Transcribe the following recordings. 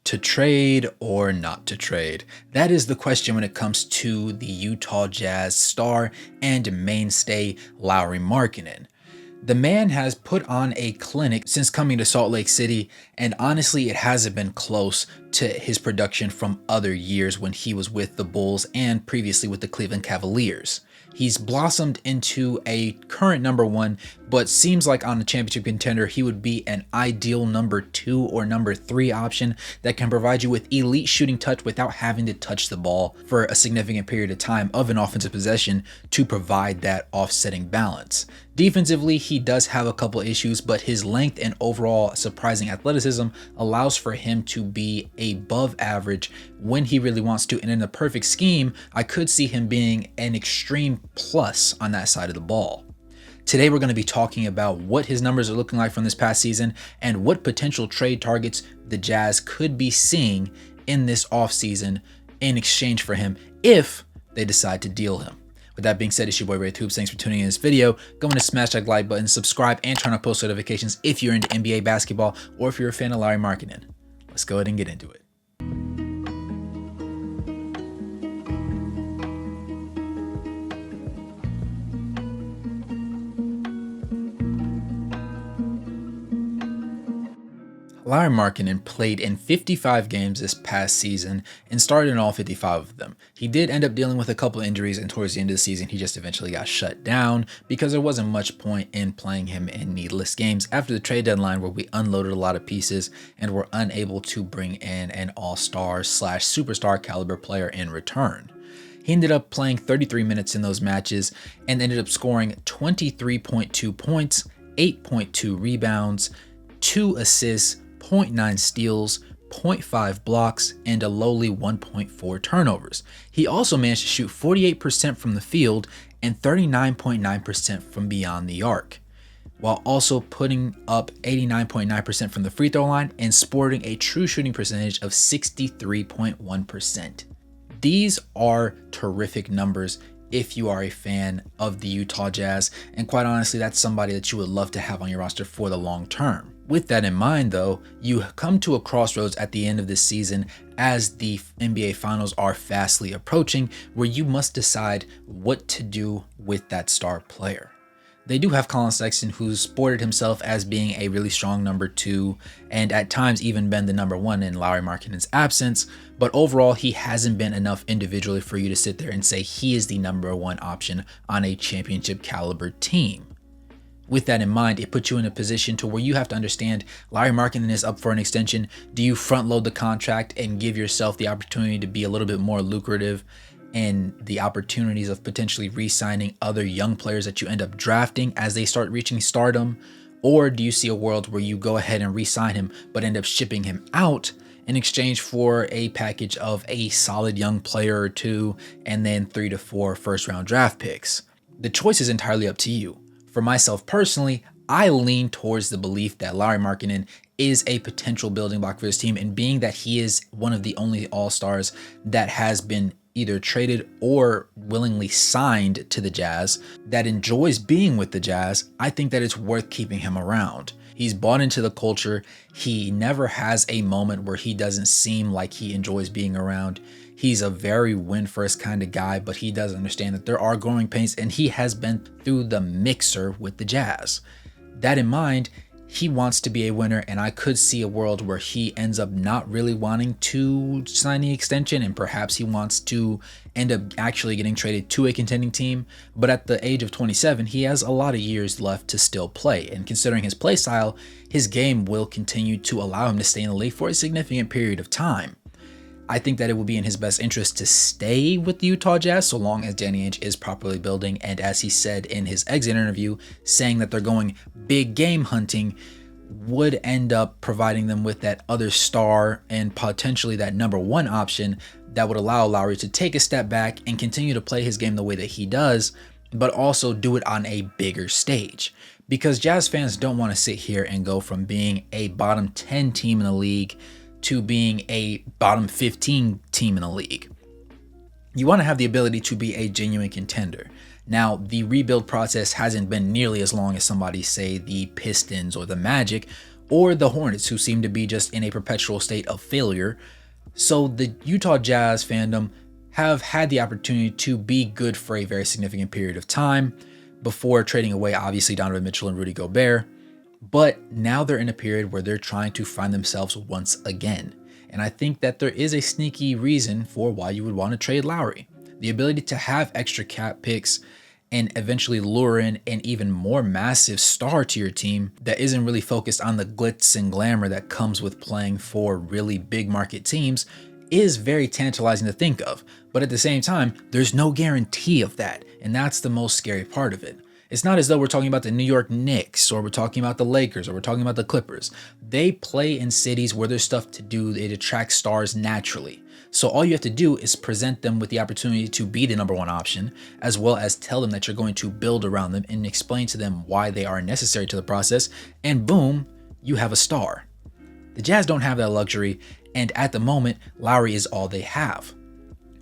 To trade or not to trade? That is the question when it comes to the Utah Jazz star and mainstay Lauri Markkanen. The man has put on a clinic since coming to Salt Lake City, and honestly, it hasn't been close to his production from other years when he was with the Bulls and previously with the Cleveland Cavaliers. He's blossomed into a current number one, but seems like on a championship contender, he would be an ideal number 2 or number 3 option that can provide you with elite shooting touch without having to touch the ball for a significant period of time of an offensive possession to provide that offsetting balance. Defensively, he does have a couple issues, but his length and overall surprising athleticism allows for him to be above average when he really wants to. And in the perfect scheme, I could see him being an extreme plus on that side of the ball. Today, we're going to be talking about what his numbers are looking like from this past season and what potential trade targets the Jazz could be seeing in this offseason in exchange for him if they decide to deal him. With that being said, it's your boy Ray Hoops. Thanks for tuning in this video. Go ahead and smash that like button, subscribe, and turn on post notifications if you're into NBA basketball or if you're a fan of Lauri Markkanen. Let's go ahead and get into it. Lauri Markkanen played in 55 games this past season and started in all 55 of them. He did end up dealing with a couple of injuries, and towards the end of the season, he just eventually got shut down because there wasn't much point in playing him in needless games after the trade deadline where we unloaded a lot of pieces and were unable to bring in an all-star / superstar caliber player in return. He ended up playing 33 minutes in those matches and ended up scoring 23.2 points, 8.2 rebounds, 2 assists, 0.9 steals, 0.5 blocks, and a lowly 1.4 turnovers. He also managed to shoot 48% from the field and 39.9% from beyond the arc, while also putting up 89.9% from the free throw line and sporting a true shooting percentage of 63.1%. These are terrific numbers if you are a fan of the Utah Jazz, and quite honestly, that's somebody that you would love to have on your roster for the long term. With that in mind, though, you come to a crossroads at the end of this season as the NBA Finals are fastly approaching, where you must decide what to do with that star player. They do have Collin Sexton, who's sported himself as being a really strong number 2 and at times even been the number 1 in Lauri Markkanen's absence, but overall he hasn't been enough individually for you to sit there and say he is the number 1 option on a championship caliber team. With that in mind, it puts you in a position to where you have to understand Lauri Markkanen is up for an extension. Do you front load the contract and give yourself the opportunity to be a little bit more lucrative and the opportunities of potentially re-signing other young players that you end up drafting as they start reaching stardom? Or do you see a world where you go ahead and re-sign him but end up shipping him out in exchange for a package of a solid young player or 2 and then 3 to 4 first-round draft picks? The choice is entirely up to you. For myself personally, I lean towards the belief that Lauri Markkanen is a potential building block for this team, and being that he is one of the only all-stars that has been either traded or willingly signed to the Jazz that enjoys being with the Jazz, I think that it's worth keeping him around. He's bought into the culture. He never has a moment where he doesn't seem like he enjoys being around. He's a very win-first kind of guy, but he does understand that there are growing pains, and he has been through the mixer with the Jazz. That in mind, he wants to be a winner, and I could see a world where he ends up not really wanting to sign the extension, and perhaps he wants to end up actually getting traded to a contending team. But at the age of 27, he has a lot of years left to still play, and considering his play style, his game will continue to allow him to stay in the league for a significant period of time. I think that it would be in his best interest to stay with the Utah Jazz so long as Danny Ainge is properly building, and as he said in his exit interview, saying that they're going big game hunting would end up providing them with that other star and potentially that number 1 option that would allow Lauri to take a step back and continue to play his game the way that he does, but also do it on a bigger stage. Because Jazz fans don't want to sit here and go from being a bottom 10 team in the league to being a bottom 15 team in the league. You want to have the ability to be a genuine contender. Now, the rebuild process hasn't been nearly as long as somebody say the Pistons or the Magic, or the Hornets, who seem to be just in a perpetual state of failure. So the Utah Jazz fandom have had the opportunity to be good for a very significant period of time before trading away, obviously, Donovan Mitchell and Rudy Gobert. But now they're in a period where they're trying to find themselves once again. And I think that there is a sneaky reason for why you would want to trade Lauri. The ability to have extra cap picks and eventually lure in an even more massive star to your team that isn't really focused on the glitz and glamour that comes with playing for really big market teams is very tantalizing to think of. But at the same time, there's no guarantee of that. And that's the most scary part of it. It's not as though we're talking about the New York Knicks or we're talking about the Lakers or we're talking about the Clippers. They play in cities where there's stuff to do. It attracts stars naturally. So all you have to do is present them with the opportunity to be the number one option, as well as tell them that you're going to build around them and explain to them why they are necessary to the process. And boom, you have a star. The Jazz don't have that luxury. And at the moment, Lauri is all they have.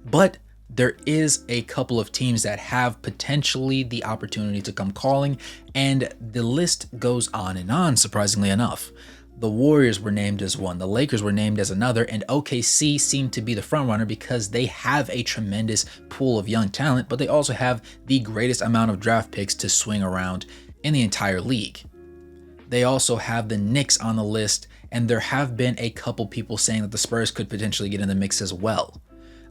But there is a couple of teams that have potentially the opportunity to come calling, and the list goes on, surprisingly enough. The Warriors were named as one, the Lakers were named as another, and OKC seemed to be the frontrunner because they have a tremendous pool of young talent, but they also have the greatest amount of draft picks to swing around in the entire league. They also have the Knicks on the list, and there have been a couple people saying that the Spurs could potentially get in the mix as well.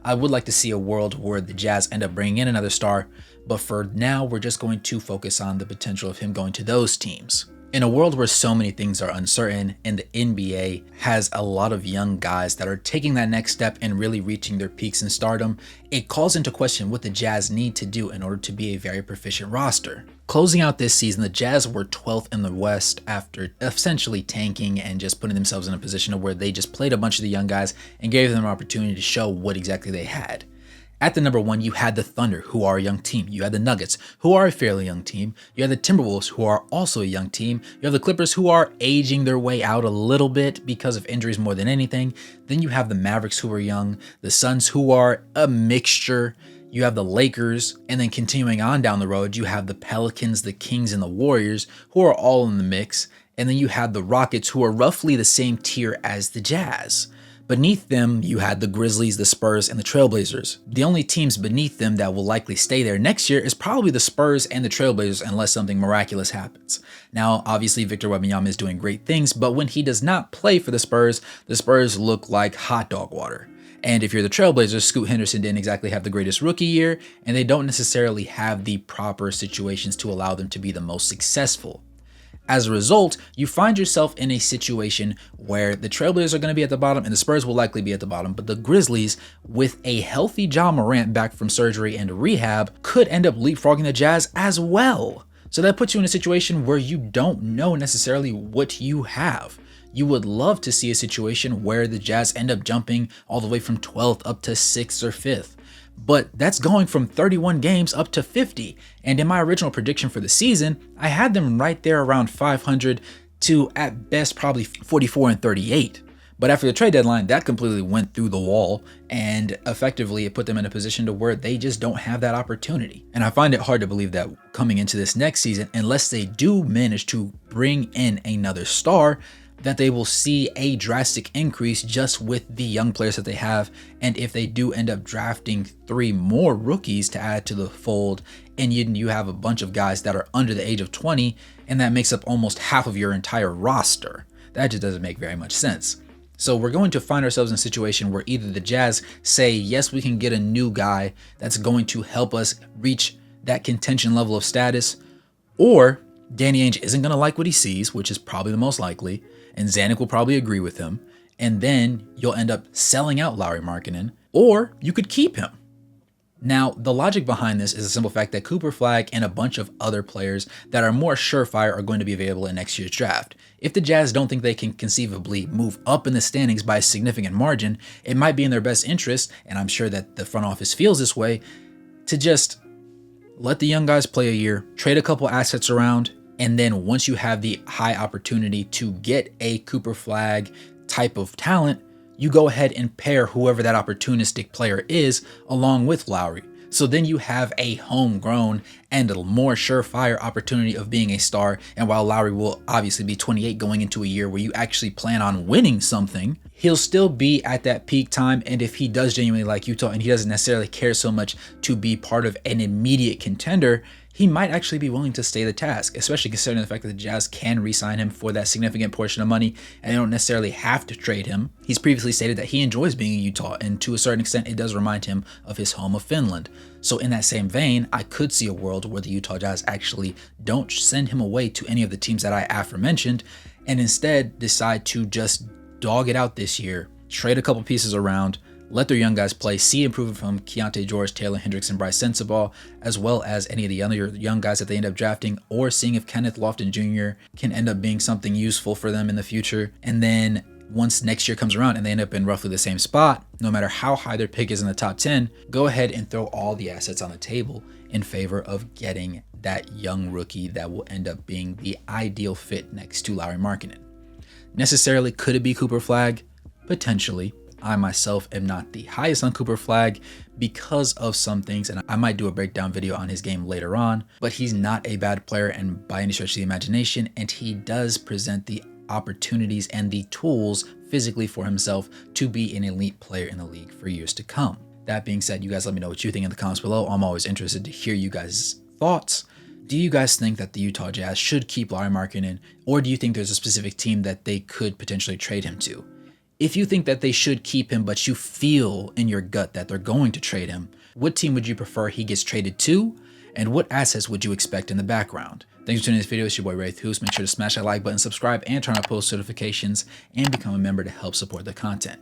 I would like to see a world where the Jazz end up bringing in another star, but for now, we're just going to focus on the potential of him going to those teams. In a world where so many things are uncertain and the NBA has a lot of young guys that are taking that next step and really reaching their peaks in stardom, it calls into question what the Jazz need to do in order to be a very proficient roster. Closing out this season, the Jazz were 12th in the West after essentially tanking and just putting themselves in a position where they just played a bunch of the young guys and gave them an opportunity to show what exactly they had. At the number one, you had the Thunder, who are a young team. You had the Nuggets, who are a fairly young team. You had the Timberwolves, who are also a young team. You have the Clippers, who are aging their way out a little bit because of injuries more than anything. Then you have the Mavericks, who are young. The Suns, who are a mixture. You have the Lakers, and then continuing on down the road, you have the Pelicans, the Kings, and the Warriors, who are all in the mix. And then you have the Rockets, who are roughly the same tier as the Jazz. Beneath them, you had the Grizzlies, the Spurs, and the Trailblazers. The only teams beneath them that will likely stay there next year is probably the Spurs and the Trailblazers unless something miraculous happens. Now, obviously, Victor Wembanyama is doing great things, but when he does not play for the Spurs look like hot dog water. And if you're the Trailblazers, Scoot Henderson didn't exactly have the greatest rookie year, and they don't necessarily have the proper situations to allow them to be the most successful. As a result, you find yourself in a situation where the Trailblazers are going to be at the bottom and the Spurs will likely be at the bottom, but the Grizzlies, with a healthy Ja Morant back from surgery and rehab, could end up leapfrogging the Jazz as well. So that puts you in a situation where you don't know necessarily what you have. You would love to see a situation where the Jazz end up jumping all the way from 12th up to 6th or 5th. But that's going from 31 games up to 50. And in my original prediction for the season, I had them right there around 500 to at best probably 44 and 38. But after the trade deadline, that completely went through the wall, and effectively it put them in a position to where they just don't have that opportunity. And I find it hard to believe that coming into this next season, unless they do manage to bring in another star, that they will see a drastic increase just with the young players that they have. And if they do end up drafting 3 more rookies to add to the fold, and you have a bunch of guys that are under the age of 20, and that makes up almost half of your entire roster, that just doesn't make very much sense. So we're going to find ourselves in a situation where either the Jazz say, yes, we can get a new guy that's going to help us reach that contention level of status, or Danny Ainge isn't going to like what he sees, which is probably the most likely, and Zanuck will probably agree with him, and then you'll end up selling out Lauri Markkanen, or you could keep him. Now, the logic behind this is the simple fact that Cooper Flagg and a bunch of other players that are more surefire are going to be available in next year's draft. If the Jazz don't think they can conceivably move up in the standings by a significant margin, it might be in their best interest, and I'm sure that the front office feels this way, to just let the young guys play a year, trade a couple assets around, and then once you have the high opportunity to get a Cooper Flagg type of talent, you go ahead and pair whoever that opportunistic player is along with Lauri. So then you have a homegrown and a more surefire opportunity of being a star. And while Lauri will obviously be 28 going into a year where you actually plan on winning something, he'll still be at that peak time. And if he does genuinely like Utah and he doesn't necessarily care so much to be part of an immediate contender, he might actually be willing to stay the task, especially considering the fact that the Jazz can re-sign him for that significant portion of money and they don't necessarily have to trade him. He's previously stated that he enjoys being in Utah, and to a certain extent, it does remind him of his home of Finland. So in that same vein, I could see a world where the Utah Jazz actually don't send him away to any of the teams that I aforementioned and instead decide to just dog it out this year, trade a couple pieces around, let their young guys play, see improvement from Keontae George, Taylor Hendricks, and Bryce Sensabaugh, as well as any of the other young guys that they end up drafting, or seeing if Kenneth Lofton Jr. can end up being something useful for them in the future. And then once next year comes around and they end up in roughly the same spot, no matter how high their pick is in the top 10, go ahead and throw all the assets on the table in favor of getting that young rookie that will end up being the ideal fit next to Lauri Markkanen. Necessarily, could it be Cooper Flagg? Potentially. I myself am not the highest on Cooper Flagg because of some things, and I might do a breakdown video on his game later on, but he's not a bad player and by any stretch of the imagination, and he does present the opportunities and the tools physically for himself to be an elite player in the league for years to come. That being said, you guys let me know what you think in the comments below. I'm always interested to hear you guys' thoughts. Do you guys think that the Utah Jazz should keep Lauri Markkanen, or do you think there's a specific team that they could potentially trade him to? If you think that they should keep him, but you feel in your gut that they're going to trade him, what team would you prefer he gets traded to? And what assets would you expect in the background? Thanks for tuning in this video. It's your boy Wraith Hoos. Make sure to smash that like button, subscribe, and turn on post notifications, and become a member to help support the content.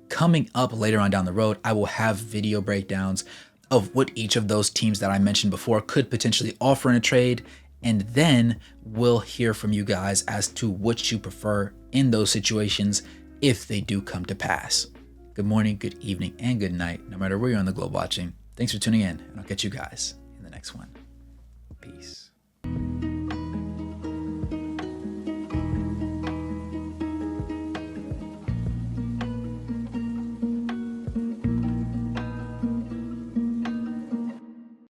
Coming up later on down the road, I will have video breakdowns of what each of those teams that I mentioned before could potentially offer in a trade, and then we'll hear from you guys as to what you prefer in those situations if they do come to pass. Good morning, good evening, and good night, no matter where you're on the globe watching. Thanks for tuning in, and I'll catch you guys in the next one. Peace.